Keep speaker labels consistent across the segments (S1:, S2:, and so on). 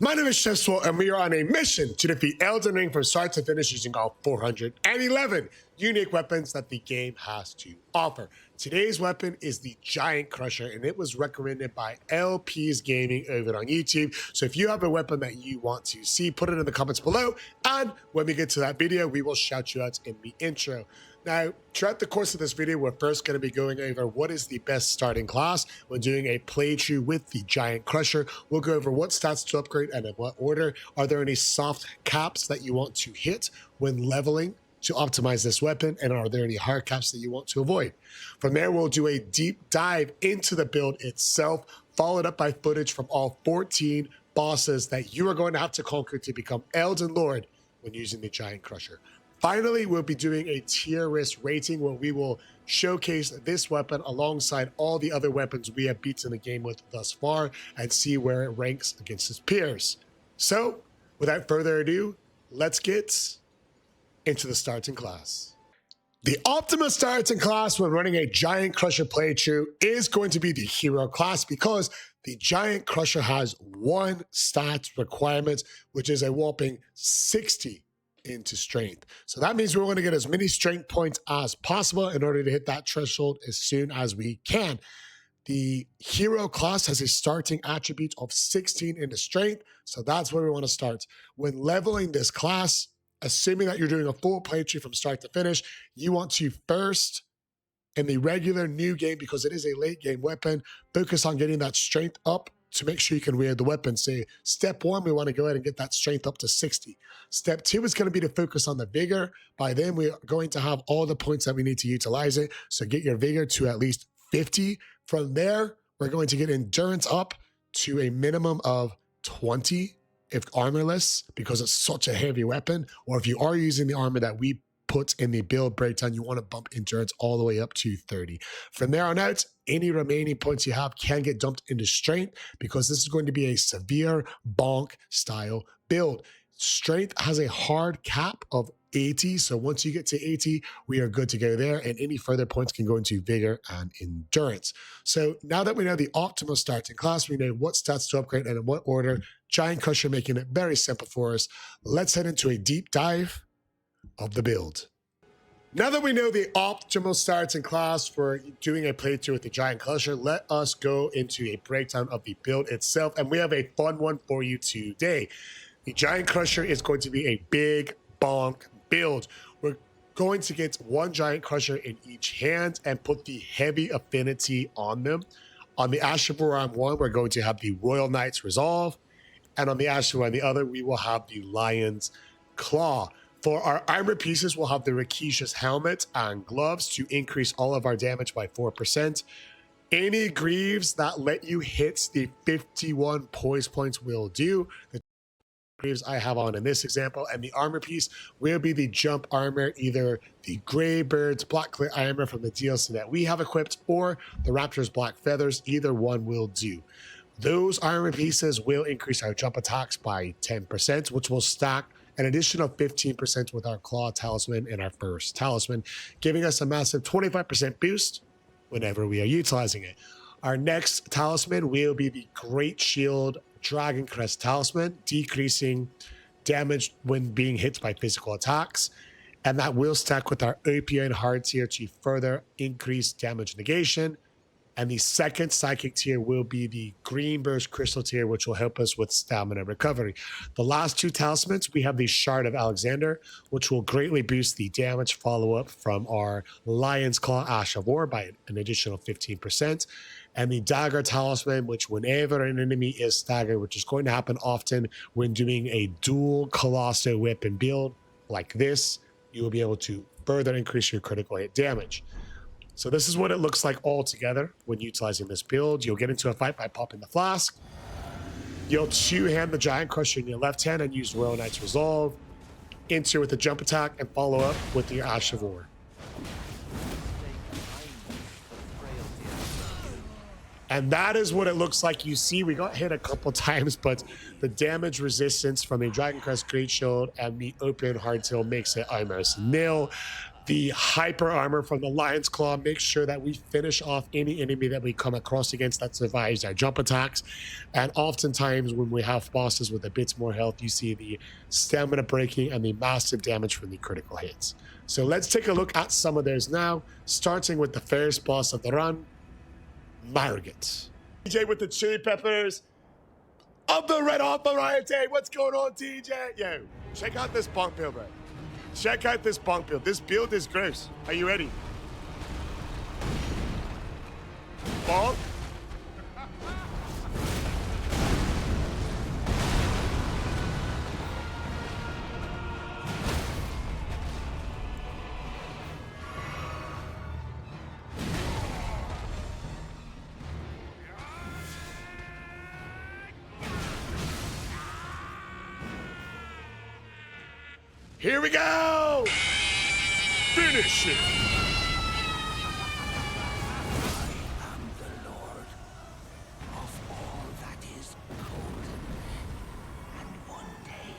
S1: My name is Chefswell, and we are on a mission to defeat Elden Ring from start to finish using all 411 unique weapons that the game has to offer. Today's weapon is the Giant Crusher, and it was recommended by LP's Gaming over on YouTube. So if you have a weapon that you want to see, put it in the comments below, and when we get to that video, we will shout you out in the intro. Now, throughout the course of this video, we're first going to be going over what is the best starting class when doing a playthrough with the Giant Crusher. We'll go over what stats to upgrade and in what order. Are there any soft caps that you want to hit when leveling to optimize this weapon? And are there any hard caps that you want to avoid? From there, we'll do a deep dive into the build itself, followed up by footage from all 14 bosses that you are going to have to conquer to become Elden Lord when using the Giant Crusher. Finally, we'll be doing a tier list rating where we will showcase this weapon alongside all the other weapons we have beaten the game with thus far and see where it ranks against its peers. So, without further ado, let's get into the starting class. The optimal starting class when running a Giant Crusher playthrough is going to be the hero class, because the Giant Crusher has one stat requirement, which is a whopping 60 into strength. So that means we're going to get as many strength points as possible in order to hit that threshold as soon as we can. The hero class has a starting attribute of 16 into strength, so that's where we want to start. When leveling this class, assuming that you're doing a full playthrough from start to finish, you want to first, in the regular new game, because it is a late game weapon, focus on getting that strength up to make sure you can wield the weapon. Say, step one, we want to go ahead and get that strength up to 60. Step two is going to be to focus on the vigor. By then, we are going to have all the points that we need to utilize it. So get your vigor to at least 50. From there, we're going to get endurance up to a minimum of 20 if armorless, because it's such a heavy weapon. Or if you are using the armor that we put in the build breakdown, you want to bump endurance all the way up to 30. From there on out, any remaining points you have can get dumped into strength, because this is going to be a severe bonk style build. Strength has a hard cap of 80, so once you get to 80, we are good to go there, and any further points can go into vigor and endurance. So now that we know the optimal starting class, we know what stats to upgrade and in what order, Giant Crusher making it very simple for us. Let's head into a deep dive of the build. Now that we know the optimal starting class for doing a playthrough with the Giant Crusher, let us go into a breakdown of the build itself, and we have a fun one for you today. The Giant Crusher is going to be a big bonk build. We're going to get one Giant Crusher in each hand and put the heavy affinity on them. On the Ashavor on one, we're going to have the Royal Knight's Resolve, and on the Ashavor on the other, we will have the Lion's Claw. For our armor pieces, we'll have the Rakisha's helmet and gloves to increase all of our damage by 4%. Any greaves that let you hit the 51 poise points will do. The greaves I have on in this example, and the armor piece will be the jump armor, either the Greybird's Black Clay armor from the DLC that we have equipped, or the Raptor's Black Feathers. Either one will do. Those armor pieces will increase our jump attacks by 10%, which will stack an additional 15% with our Claw Talisman and our first Talisman, giving us a massive 25% boost whenever we are utilizing it. Our next Talisman will be the Great Shield Dragon Crest Talisman, decreasing damage when being hit by physical attacks, and that will stack with our Opioid Hard tier to further increase damage negation. And the second psychic tier will be the Green Burst Crystal tier, which will help us with stamina recovery. The last two talismans, we have the Shard of Alexander, which will greatly boost the damage follow-up from our Lion's Claw Ash of War by an additional 15%. And the Dagger Talisman, which whenever an enemy is staggered, which is going to happen often when doing a dual Colosso weapon build like this, you will be able to further increase your critical hit damage. So this is what it looks like all together when utilizing this build. You'll get into a fight by popping the flask. You'll two-hand the Giant Crusher in your left hand and use Royal Knight's Resolve. Enter with a jump attack and follow up with your Ash of War. And that is what it looks like. You see, we got hit a couple times, but the damage resistance from the Dragon Crest Great Shield and the Open Hardtail makes it almost nil. The hyper armor from the Lion's Claw makes sure that we finish off any enemy that we come across against that survives our jump attacks. And oftentimes when we have bosses with a bit more health, you see the stamina breaking and the massive damage from the critical hits. So let's take a look at some of those now, starting with the first boss of the run, Morgott. TJ with the chili peppers of the red hot variety. What's going on, TJ? Yo, check out this bonk build, bro. Check out this bonk build. This build is gross. Are you ready? Bonk. Here we go! Finish it!
S2: I am the Lord of all that is golden, and one day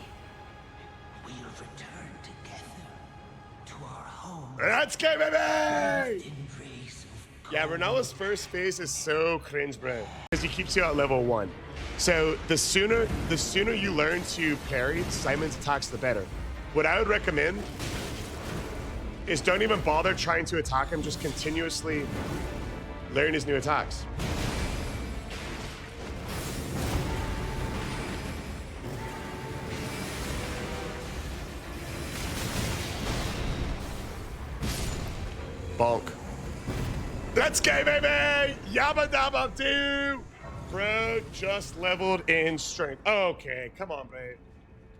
S2: we'll return together to our home.
S1: Let's go, baby!
S2: Embrace of
S1: Yeah, Rennala's first phase is so cringe, bro. Because he keeps you at level 1. So the sooner you learn to parry Simon's attacks, the better. What I would recommend is don't even bother trying to attack him, just continuously learn his new attacks. Bonk. Let's go, baby! Yabba dabba doo! Bro just leveled in strength. Okay, come on, bro.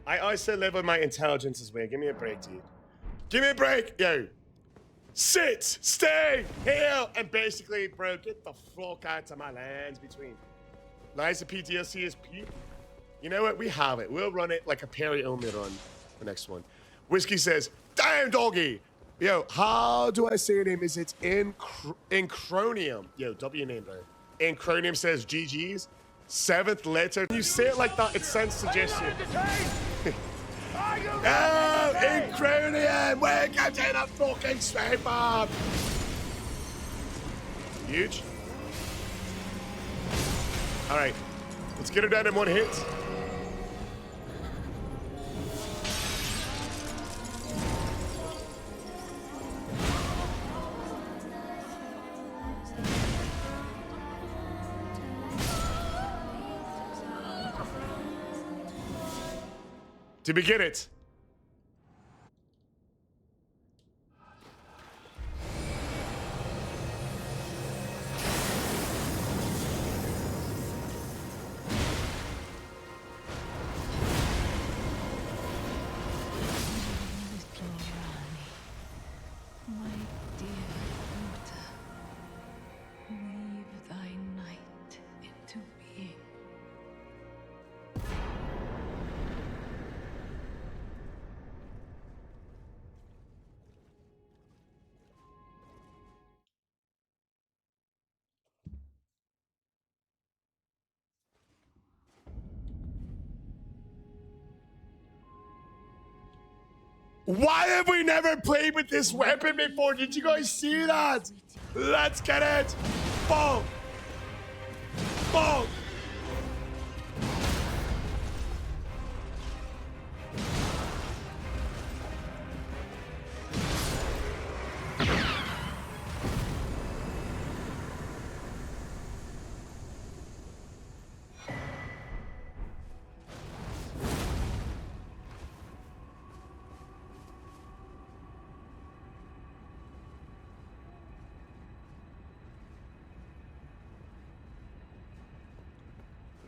S1: I also leveled my intelligence as well. Give me a break, dude. Give me a break, yo. Sit, stay, heal, and basically, bro, get the fuck out of my lands between. Liza PTLC is P. You know what? We have it. We'll run it like a parry-only run. The next one. Whiskey says, damn, doggy. Yo, how do I say your name? Is it Incronium? Yo, W name, bro. Incronium says GG's. 7th letter. You say it like that, it sounds suggestive. Oh, Incronium! We're getting a fucking straight bomb! Huge. Alright, let's get her down in one hit. Did we get it? Why have we never played with this weapon before? Did you guys see that? Let's get it. Bonk. Bonk.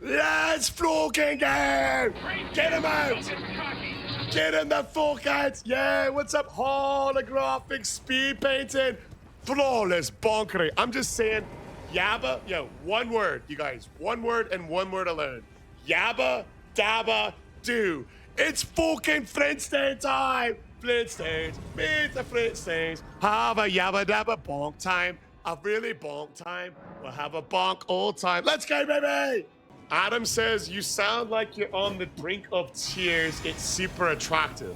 S1: Let's fucking go! Get him out! Get him the fuck out! Yeah, what's up? Holographic speed painting. Flawless bonkery. I'm just saying, Yabba, yo, one word, you guys. One word and one word alone. Yabba dabba do. It's fucking Flintstone time! Flintstones, meet the Flintstones. Have a yabba dabba bonk time. A really bonk time. We'll have a bonk all time. Let's go, baby! Adam says, you sound like you're on the brink of tears. It's super attractive.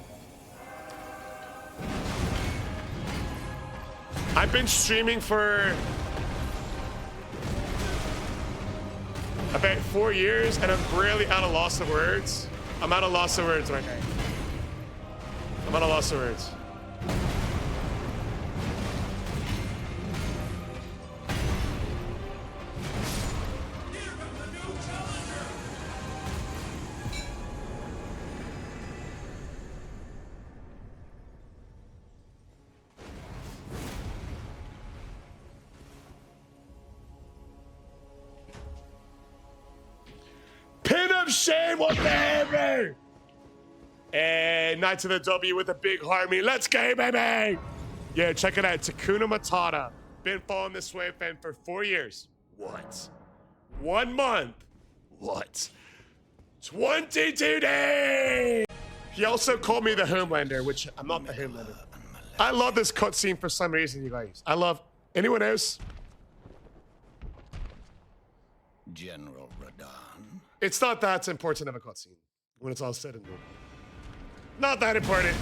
S1: I've been streaming for about 4 years, and I'm really at a loss of words. I'm at a loss of words right now. I'm at a loss of words. Pin of shame, whatever. And Knights of the W with a big harmony. Let's go, baby. Yeah, check it out. Takuna Matata. Been following this sway fan for 4 years. What? 1 month. What? 22 days. He also called me the Homelander, which I'm not the Homelander. I love this cutscene for some reason, you guys. I love anyone else.
S2: General Radagon.
S1: It's not that important of a cutscene when it's all said and done. Not that important.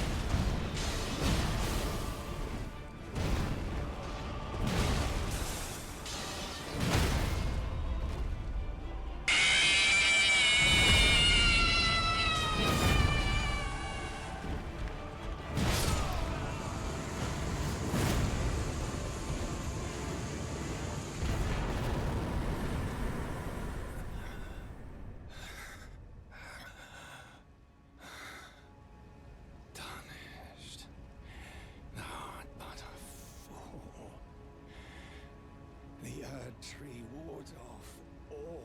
S2: Tree wards off all.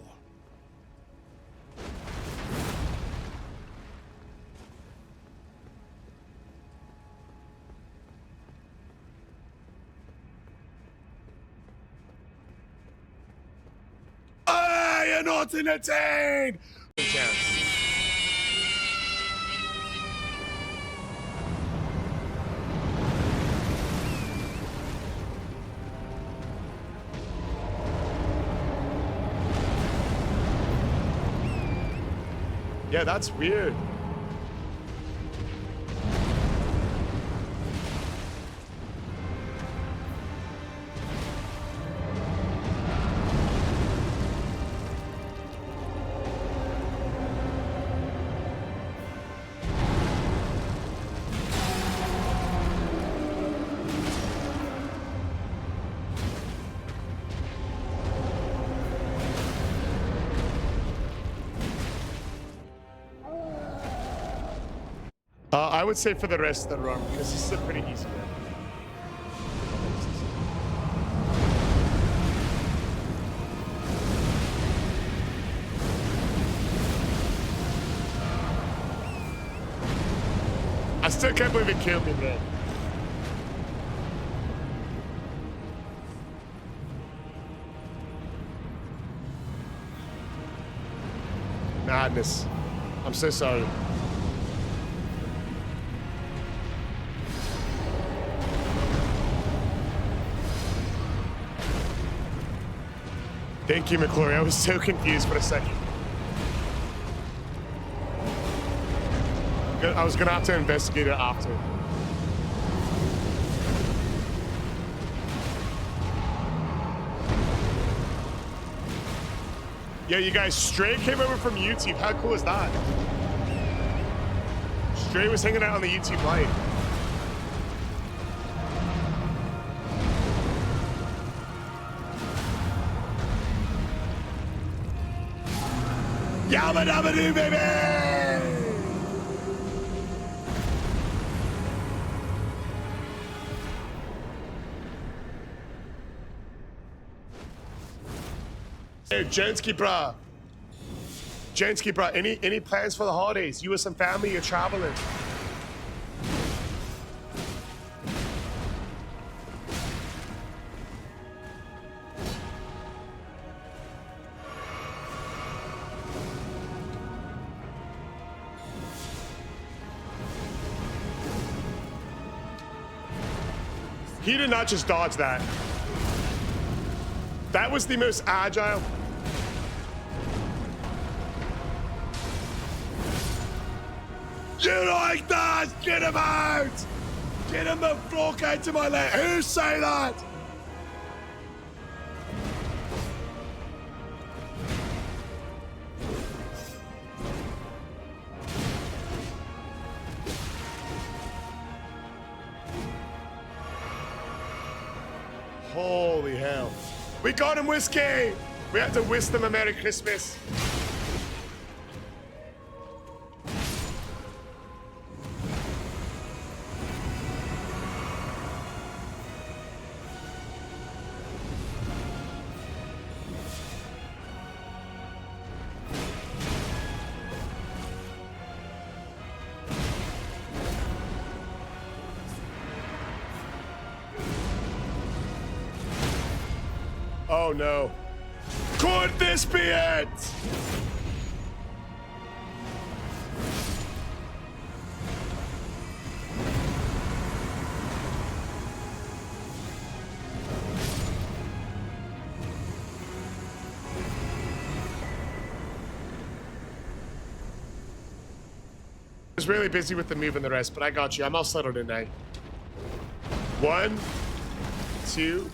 S1: You're not entertained. Yeah, that's weird. I would say for the rest of the run, because this is a pretty easy one. I still can't believe it killed me, man. Madness. I'm so sorry. Thank you, McClory. I was so confused for a second. I was gonna have to investigate it after. Yeah, you guys, Stray came over from YouTube. How cool is that? Stray was hanging out on the YouTube live. Yabba dabba doo, baby! Hey, Jensky bra. Jensky bra, any plans for the holidays? You with some family, you're traveling. He did not just dodge that. That was the most agile. You like that? Get him out! Get him the fuck out to my left. Who say that? Holy hell. We got him, Whiskey. We had to wish them a Merry Christmas. Oh no. Could this be it? I was really busy with the move and the rest, but I got you. I'm all settled in now. 1, 2.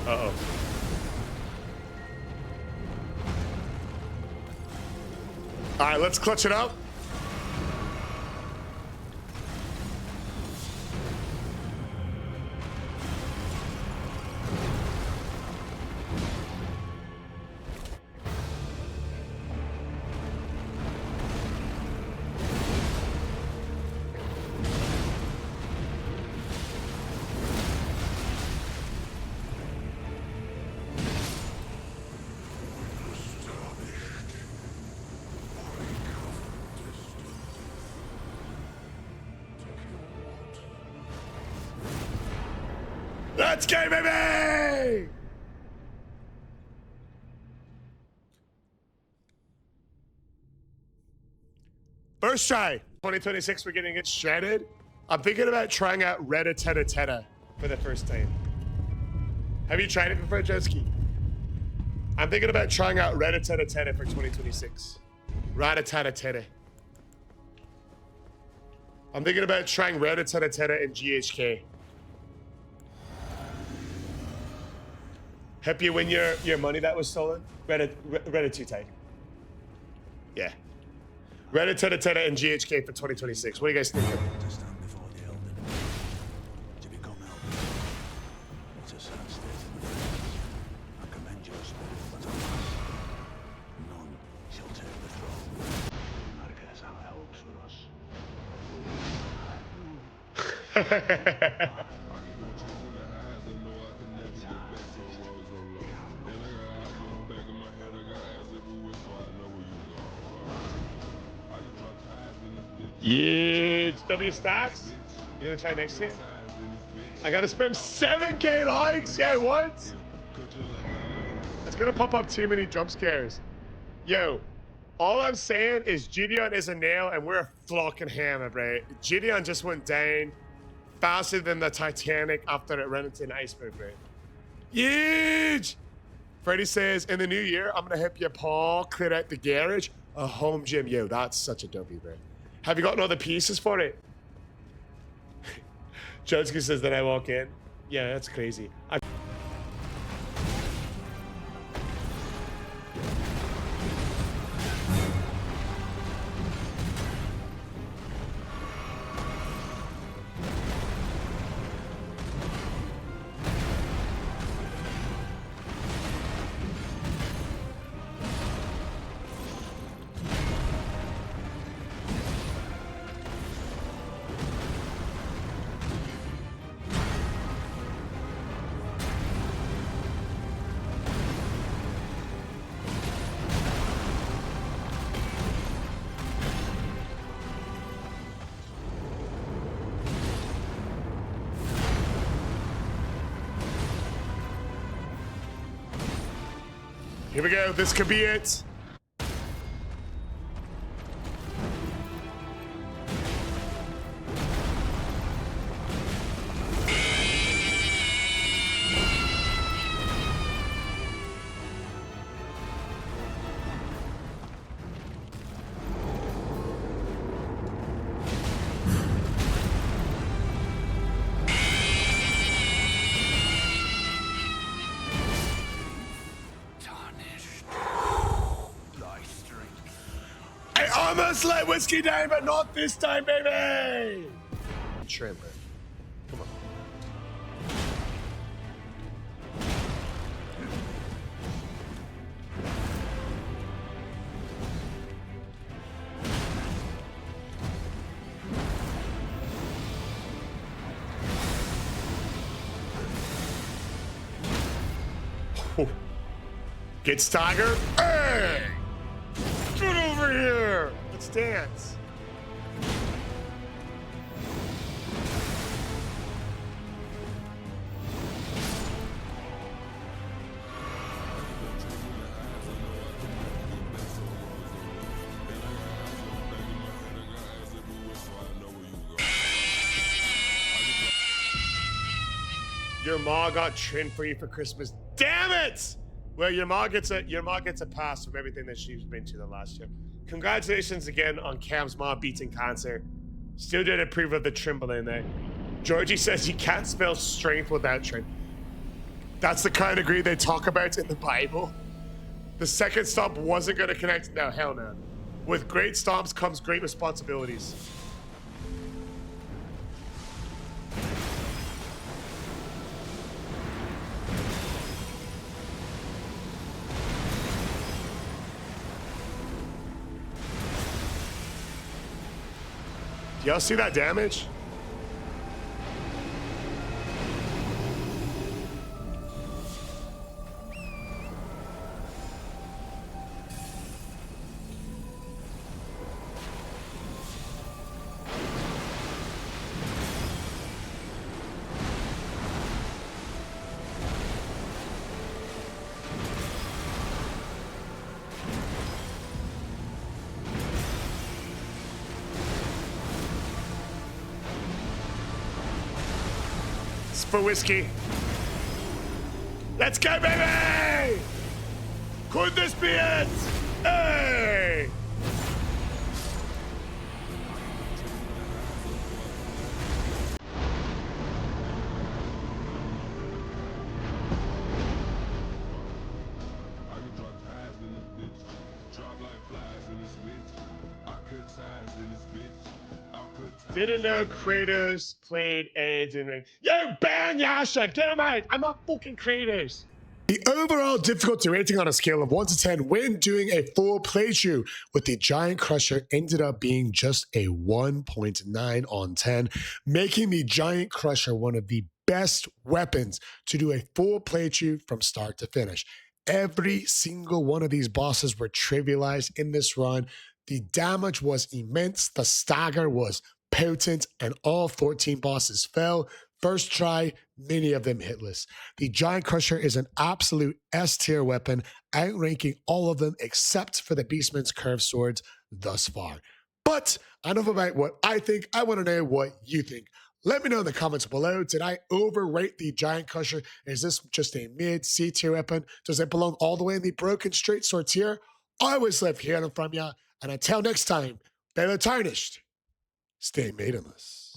S1: Uh-oh. All right, let's clutch it up. Let's go, baby! First try. 2026, we're getting it shredded. I'm thinking about trying out Radagon for the first time. Have you tried it before, Joski? I'm thinking about trying out Radagon for 2026. Radagon. I'm thinking about trying Radagon in GHK. Help you win your money that was stolen? Reddit. Yeah. Radagon and GHK for 2026. What do you guys think?
S2: To stand before the Elden, to become Elden. It's a sad state of affairs. I commend your spirit, but alas, none shall take the throne. I guess how helps for us.
S1: Yeah, W stacks. You gonna try next year? I gotta spend 7K likes. Yeah, what? It's gonna pop up too many jump scares. Yo, all I'm saying is Gideon is a nail and we're a flocking hammer, bro. Gideon just went down faster than the Titanic after it ran into an iceberg, bro. Huge! Freddy says, in the new year, I'm gonna help your paw clear out the garage. A home gym. Yo, that's such a W, bro. Have you gotten all the pieces for it? Jodsky says that I walk in. Yeah, that's crazy. Here we go. This could be it. I almost let whiskey down, but not this time, baby. Trimmer. Come on. Oh. Get staggered. Hey! Get over here. Let's dance. Your ma got trimmed for you for Christmas. Damn it! Well, your ma gets a pass from everything that she's been to the last year. Congratulations again on Cam's ma beating cancer. Still didn't approve of the trimble in there. Georgie says you can't spell strength without trim. That's the kind of greed they talk about in the Bible. The second stomp wasn't going to connect. No, hell no. With great stomps comes great responsibilities. Do y'all see that damage? For whiskey. Let's go, baby! Could this be it? Hey! Didn't know Kratos played Elden Ring. Yo, ban Yasha! Get him out! I'm not fucking Kratos! The overall difficulty rating on a scale of 1 to 10 when doing a full playthrough with the Giant Crusher ended up being just a 1.9 on 10, making the Giant Crusher one of the best weapons to do a full playthrough from start to finish. Every single one of these bosses were trivialized in this run. The damage was immense, the stagger was potent, and all 14 bosses fell. First try, many of them hitless. The Giant Crusher is an absolute S-tier weapon, outranking all of them except for the Beastman's curved swords thus far. But enough about what I think. I want to know what you think. Let me know in the comments below. Did I overrate the Giant Crusher? Is this just a mid-C tier weapon? Does it belong all the way in the broken straight sword tier? I always love hearing from ya. And until next time, Baylor Tarnished. Stay maidenless.